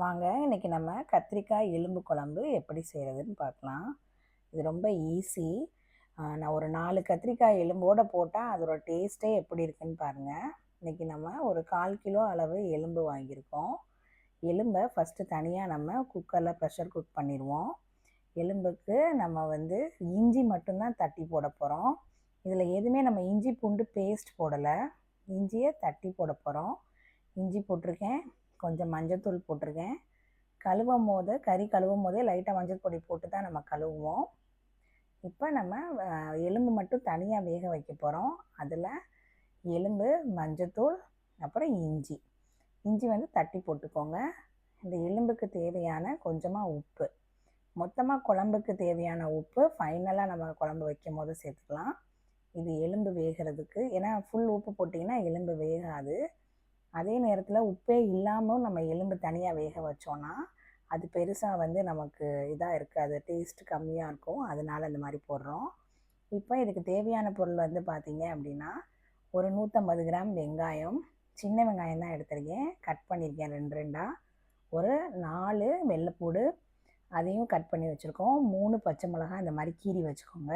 வாங்க இன்றைக்கி நம்ம கத்திரிக்காய் எலும்பு குழம்பு எப்படி செய்கிறதுன்னு பார்க்கலாம். இது ரொம்ப ஈஸி. நான் ஒரு 4 கத்திரிக்காய் எலும்போடு போட்டால் அதோட டேஸ்ட்டே எப்படி இருக்குன்னு பாருங்கள். இன்றைக்கி நம்ம ஒரு 1/4 கிலோ அளவு எலும்பு வாங்கியிருக்கோம். எலும்பை ஃபஸ்ட்டு தனியாக நம்ம குக்கரில் ப்ரெஷர் குக் பண்ணிடுவோம். எலும்புக்கு நம்ம இஞ்சி மட்டும்தான் தட்டி போட போகிறோம். இதில் எதுவுமே நம்ம இஞ்சி பூண்டு பேஸ்ட் போடலை, இஞ்சியை தட்டி போட போகிறோம். இஞ்சி போட்டிருக்கேன், கொஞ்சம் மஞ்சத்தூள் போட்டிருக்கேன். கறி கழுவும் போதே லைட்டாக மஞ்சள் பொடி போட்டு தான் நம்ம கழுவுவோம். இப்போ நம்ம எலும்பு மட்டும் தனியாக வேக வைக்க போகிறோம். அதில் எலும்பு, மஞ்சத்தூள், அப்புறம் இஞ்சி தட்டி போட்டுக்கோங்க. இந்த எலும்புக்கு தேவையான கொஞ்சமாக உப்பு, மொத்தமாக குழம்புக்கு தேவையான உப்பு ஃபைனலாக நம்ம குழம்பு வைக்கும் போது சேர்த்துக்கலாம். இது எலும்பு வேகிறதுக்கு, ஏன்னா ஃபுல் உப்பு போட்டிங்கன்னா எலும்பு வேகாது. அதே நேரத்தில் உப்பே இல்லாமல் நம்ம எலும்பு தனியாக வேக வச்சோன்னா அது பெருசாக நமக்கு இதாக இருக்காது, டேஸ்ட் கம்மியாக இருக்கும். அதனால் இந்த மாதிரி போடுறோம். இப்போ இதுக்கு தேவையான பொருள் பார்த்திங்க அப்படின்னா, ஒரு 150 கிராம் வெங்காயம், சின்ன வெங்காயம் தான் எடுத்துருக்கேன், கட் பண்ணியிருக்கேன் 2 2. ஒரு 4 வெள்ளைப்பூடு, அதையும் கட் பண்ணி வச்சுருக்கோம். 3 பச்சை மிளகாய் இந்த மாதிரி கீறி வச்சுக்கோங்க.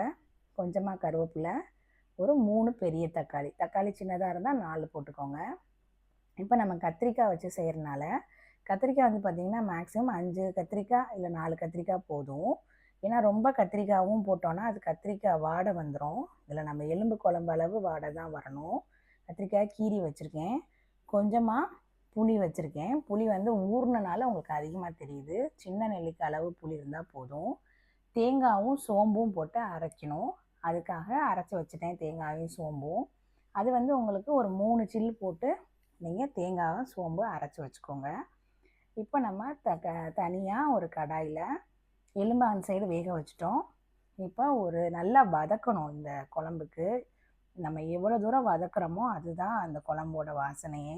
கொஞ்சமாக கருவேப்பிலை, ஒரு 3 பெரிய தக்காளி சின்னதாக இருந்தால் 4 போட்டுக்கோங்க. இப்போ நம்ம கத்திரிக்காய் வச்சு செய்கிறனால கத்திரிக்காய் பார்த்திங்கன்னா மேக்ஸிமம் 5 கத்திரிக்காய் இல்லை 4 கத்திரிக்காய் போதும். ஏன்னா ரொம்ப கத்திரிக்காயும் போட்டோன்னா அது கத்திரிக்காய் வாடை வந்துடும். இதில் நம்ம எலும்பு குழம்பு அளவு வாடை தான் வரணும். கத்திரிக்காய் கீரி வச்சுருக்கேன். கொஞ்சமாக புளி வச்சுருக்கேன். புளி ஊறினால உங்களுக்கு அதிகமாக தெரியுது. சின்ன நெல்லிக்காய் அளவு புளி இருந்தால் போதும். தேங்காயும் சோம்பும் போட்டு அரைக்கணும். அதுக்காக அரைச்சி வச்சுட்டேன் தேங்காயும் சோம்பும். அது உங்களுக்கு ஒரு 3 சில்லு போட்டு நீங்கள் தேங்காய் சோம்பு அரைச்சி வச்சுக்கோங்க. இப்போ நம்ம தனியாக ஒரு கடாயில் எலும்பு அந்த சைடு வேக வச்சிட்டோம். இப்போ ஒரு நல்லா வதக்கணும். இந்த குழம்புக்கு நம்ம எவ்வளோ தூரம் வதக்குறோமோ அதுதான் அந்த குழம்போட வாசனையே.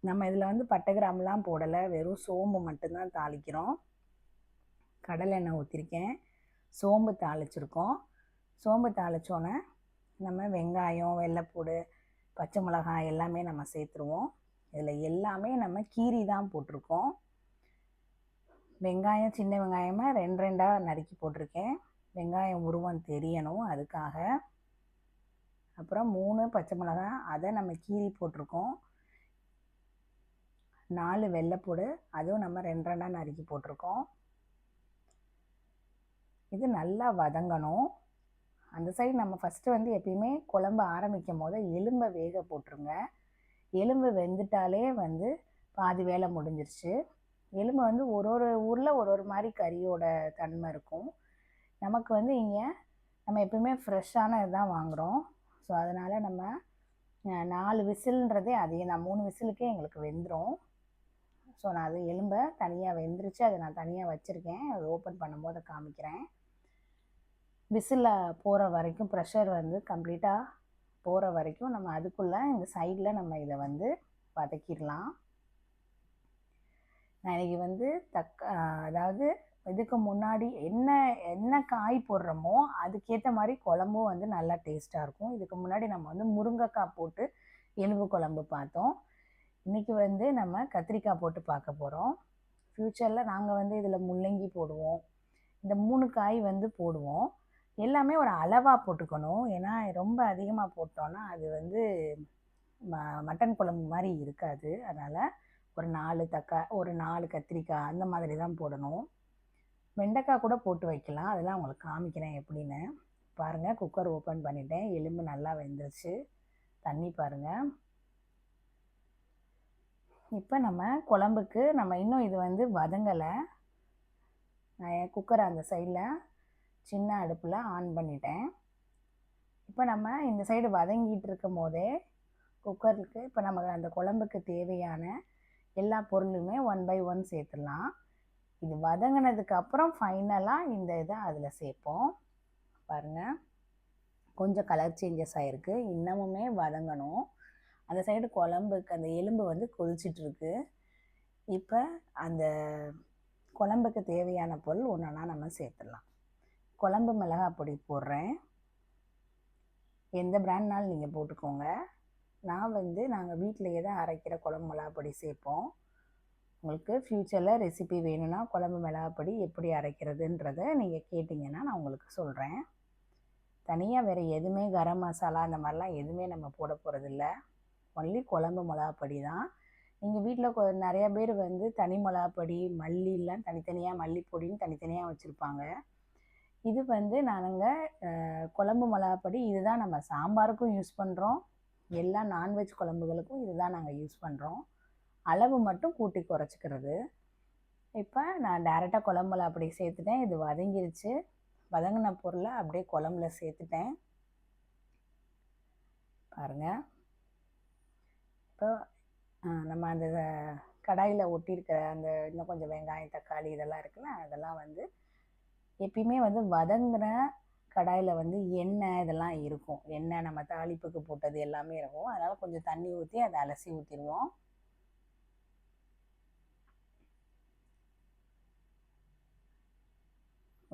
நம்ம இதில் பட்டை கிராம்பெலாம் போடலை, வெறும் சோம்பு மட்டும்தான் தாளிக்கிறோம். கடலெண்ணெய் ஊற்றிருக்கேன், சோம்பு தாளிச்சிருக்கோம். சோம்பு தாளித்தோன்னே நம்ம வெங்காயம், வெள்ளைப்பூடு, பச்சை மிளகாய் எல்லாமே நம்ம சேர்த்துருவோம். இதில் எல்லாமே நம்ம கீரி தான் போட்டிருக்கோம். வெங்காயம் சின்ன வெங்காயமாக 2 2 நறுக்கி போட்டிருக்கேன். வெங்காயம் உருவம் தெரியணும் அதுக்காக. அப்புறம் 3 பச்சை மிளகாய், அதை நம்ம கீரி போட்டிருக்கோம். 4 வெள்ளைப்பூடு, அதுவும் நம்ம 2 2 நறுக்கி போட்டிருக்கோம். இது நல்லா வதங்கணும். அந்த சைடு நம்ம ஃபஸ்ட்டு எப்பயுமே குழம்பு ஆரம்பிக்கும் போது எலும்பை வேக போட்டுருங்க. எலும்பு வெந்துட்டாலே பாதி வேலை முடிஞ்சிருச்சு. எலும்பு ஒரு ஒரு ஊரில் ஒரு ஒரு மாதிரி கறியோட தன்மை இருக்கும். நமக்கு இங்கே நம்ம எப்பயுமே ஃப்ரெஷ்ஷான இதுதான் வாங்குகிறோம். ஸோ அதனால் நம்ம 4 விசில்ன்றதே அதிகம் தான். 3 விசிலுக்கே எங்களுக்கு வெந்துடும். ஸோ நான் அது எலும்பை தனியாக வெந்துருச்சு, அதை நான் தனியாக வச்சுருக்கேன். அதை ஓப்பன் பண்ணும்போது காமிக்கிறேன். விசிலில் போகிற வரைக்கும், ப்ரெஷர் கம்ப்ளீட்டாக போகிற வரைக்கும் நம்ம அதுக்குள்ளே இந்த சைடில் நம்ம இதை வதக்கிடலாம். நான் இன்றைக்கி அதாவது இதுக்கு முன்னாடி என்ன காய் போடுறோமோ அதுக்கேற்ற மாதிரி குழம்பும் நல்லா டேஸ்ட்டாக இருக்கும். இதுக்கு முன்னாடி நம்ம முருங்கைக்காய் போட்டு எலும்பு குழம்பு பார்த்தோம். இன்றைக்கி நம்ம கத்திரிக்காய் போட்டு பார்க்க போகிறோம். ஃப்யூச்சரில் நாங்கள் இதில் முள்ளங்கி போடுவோம். இந்த 3 காய் போடுவோம். எல்லாமே ஒரு அளவாக போட்டுக்கணும். ஏன்னா ரொம்ப அதிகமாக போட்டோன்னா அது மட்டன் குழம்பு மாதிரி இருக்காது. அதனால் ஒரு 4 கத்திரிக்காய் அந்த மாதிரி தான் போடணும். வெண்டைக்காய் கூட போட்டு வைக்கலாம், அதெல்லாம் உங்களுக்கு காமிக்கிறேன் எப்படின்னு. பாருங்கள், குக்கர் ஓப்பன் பண்ணிட்டேன். எலும்பு நல்லா வெந்துருச்சு. தண்ணி பாருங்கள். இப்போ நம்ம குழம்புக்கு நம்ம இன்னும் இது வதங்கலை. நான் குக்கரை அந்த சைடில் சின்ன அடுப்பில் ஆன் பண்ணிட்டேன். இப்போ நம்ம இந்த சைடு வதங்கிட்டு இருக்கும் போதே குக்கருக்கு இப்போ நமக்கு அந்த குழம்புக்கு தேவையான எல்லா பொருளுமே 1 by 1 சேர்த்துடலாம். இது வதங்கினதுக்கப்புறம் ஃபைனலாக இந்த இதை அதில் சேர்ப்போம். பாருங்கள், கொஞ்சம் கலர் சேஞ்சஸ் ஆகிருக்கு. இன்னமுமே வதங்கணும். அந்த சைடு குழம்புக்கு அந்த எலும்பு கொதிச்சிட்ருக்கு. இப்போ அந்த குழம்புக்கு தேவையான பொருள் ஒன்றா நம்ம சேர்த்துடலாம். குழம்பு மிளகாய் பொடி போடுறேன். எந்த பிராண்ட்னாலும் நீங்கள் போட்டுக்கோங்க. நான் நாங்கள் வீட்டிலையே தான் அரைக்கிற குழம்பு மிளகாய் பொடி சேர்ப்போம். உங்களுக்கு ஃப்யூச்சரில் ரெசிபி வேணும்னா குழம்பு மிளகாப்பொடி எப்படி அரைக்கிறதுன்றதை நீங்கள் கேட்டிங்கன்னா நான் உங்களுக்கு சொல்கிறேன். தனியாக வேறு எதுவுமே கரம் மசாலா அந்த மாதிரிலாம் எதுவுமே நம்ம போட போகிறதில்ல. ஒன்லி குழம்பு மிளகாப்பொடி தான். நீங்கள் வீட்டில் நிறையா பேர் வந்து தனி மிளகாப்பொடி மல்லிலாம் தனித்தனியாக மல்லிப்பொடின்னு தனித்தனியாக வச்சுருப்பாங்க. இது வந்து நாங்கள் குழம்பு மிளகாப்பொடி இதுதான் நம்ம சாம்பாருக்கும் யூஸ் பண்ணுறோம். எல்லா நான்வெஜ் குழம்புகளுக்கும் இதுதான் நாங்கள் யூஸ் பண்ணுறோம். அளவு மட்டும் கூட்டி குறைச்சிக்கிறது. இப்போ நான் டேரெக்டாக குழம்பு மிளகாப்பொடி சேர்த்துட்டேன். இது வதங்கிருச்சு. வதங்கின பொருளை அப்படியே குழம்புல சேர்த்துட்டேன் பாருங்கள். இப்போ நம்ம அந்த கடாயில் ஒட்டியிருக்கிற அந்த இன்னும் கொஞ்சம் வெங்காயம் தக்காளி இதெல்லாம் இருக்குல்ல, அதெல்லாம் வந்து எப்பயுமே வந்து வதங்குற கடாயில் வந்து எண்ணெய் இதெல்லாம் இருக்கும். எண்ணெய் நம்ம தாளிப்புக்கு போட்டது எல்லாமே இருக்கும். அதனால் கொஞ்சம் தண்ணி ஊற்றி அதை அலசி ஊற்றிடுவோம்.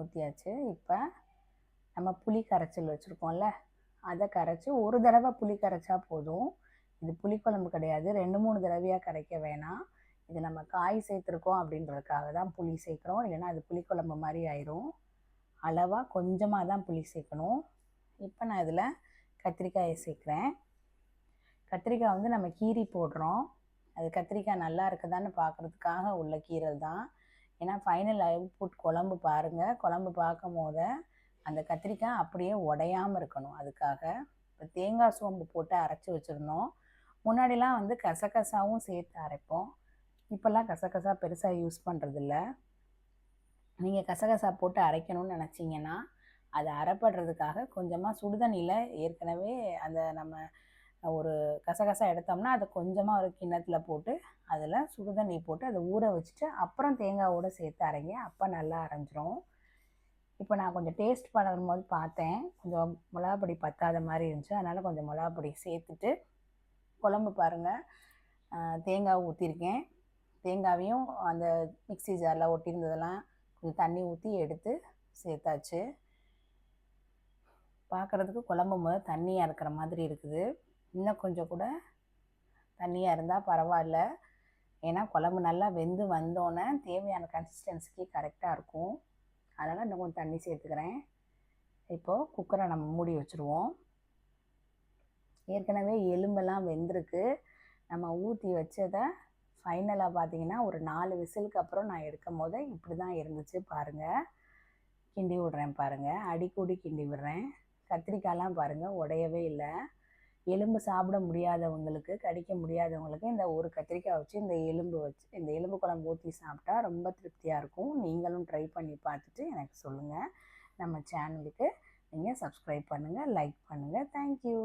ஊற்றியாச்சு. இப்போ நம்ம புளி கரைச்சல் வச்சுருக்கோம்ல, அதை கரைச்சி ஒரு தடவை புளி கரைச்சா போதும். இது புளிக்குழம்பு கிடையாது, 2-3 தடவையாக கரைக்க வேணாம். இது நம்ம காய் சேர்த்துருக்கோம் அப்படின்றதுக்காக தான் புளி சேர்க்குறோம். இல்லைன்னா அது புளிக்குழம்பு மாதிரி ஆயிரும். அளவாக கொஞ்சமாக தான் புளி சேர்க்கணும். இப்போ நான் இதில் கத்திரிக்காயை சேர்க்குறேன். கத்திரிக்காய் வந்து நம்ம கீரி போடுறோம். அது கத்திரிக்காய் நல்லா இருக்குதான்னு பார்க்குறதுக்காக உள்ள கீரல் தான். ஏன்னா ஃபைனல் அவுட்புட் குழம்பு பாருங்கள். குழம்பு பார்க்கும் போது அந்த கத்திரிக்காய் அப்படியே உடையாமல் இருக்கணும். அதுக்காக இப்போ தேங்காய் சோம்பு போட்டு அரைச்சி வச்சுருந்தோம். முன்னாடிலாம் வந்து கசகசாவும் சேர்த்து அரைப்போம். இப்போல்லாம் கசகசா பெருசாக யூஸ் பண்ணுறதில்ல. நீங்கள் கசகசா போட்டு அரைக்கணும்னு நினச்சிங்கன்னா அதை அரைப்படுறதுக்காக கொஞ்சமாக சுடுதண்ணியில் ஏற்கனவே அந்த நம்ம ஒரு கசகசா எடுத்தோம்னா அதை கொஞ்சமாக ஒரு கிண்ணத்தில் போட்டு அதில் சுடுதண்ணி போட்டு அதை ஊற வச்சுட்டு அப்புறம் தேங்காவோடு சேர்த்து அரைங்க. அப்போ நல்லா அரைஞ்சிரும். இப்போ நான் கொஞ்சம் டேஸ்ட் பண்ணும்போது பார்த்தேன், கொஞ்சம் மிளகாப்பொடி பத்தாத மாதிரி இருந்துச்சு. அதனால் கொஞ்சம் மிளகாப்பொடி சேர்த்துட்டு குழம்பு பாருங்கள். தேங்காய் ஊற்றிருக்கேன். தேங்காவையும் அந்த மிக்ஸி ஜாரில் ஒட்டியிருந்ததெல்லாம் கொஞ்சம் தண்ணி ஊற்றி எடுத்து சேர்த்தாச்சு. பார்க்குறதுக்கு குழம்பு முதல் தண்ணியாக இருக்கிற மாதிரி இருக்குது. இன்னும் கொஞ்சம் கூட தண்ணியாக இருந்தால் பரவாயில்ல. ஏன்னா குழம்பு நல்லா வெந்து வந்தோன்னே தேவையான கன்சிஸ்டன்சிக்கு கரெக்டாக இருக்கும். அதனால் இன்னும் கொஞ்சம் தண்ணி சேர்த்துக்கிறேன். இப்போது குக்கரை நம்ம மூடி வச்சுருவோம். ஏற்கனவே எலும்பெல்லாம் வெந்திருக்கு. நம்ம ஊற்றி வச்சதை ஃபைனலாக பார்த்தீங்கன்னா ஒரு 4 விசிலுக்கு அப்புறம் நான் எடுக்கும் போது இப்படி தான் இருந்துச்சு பாருங்கள். கிண்டி விட்றேன் பாருங்கள். அடிக்கூடி கிண்டி விடுறேன். கத்திரிக்காயெலாம் பாருங்கள் உடையவே இல்லை. எலும்பு சாப்பிட முடியாதவங்களுக்கு, கடிக்க முடியாதவங்களுக்கு இந்த ஒரு கத்திரிக்காய் வச்சு இந்த எலும்பு குழம்பு ஊற்றி சாப்பிட்டா ரொம்ப திருப்தியாக இருக்கும். நீங்களும் ட்ரை பண்ணி பார்த்துட்டு எனக்கு சொல்லுங்கள். நம்ம சேனலுக்கு நீங்கள் சப்ஸ்கிரைப் பண்ணுங்கள், லைக் பண்ணுங்கள். தேங்க்யூ.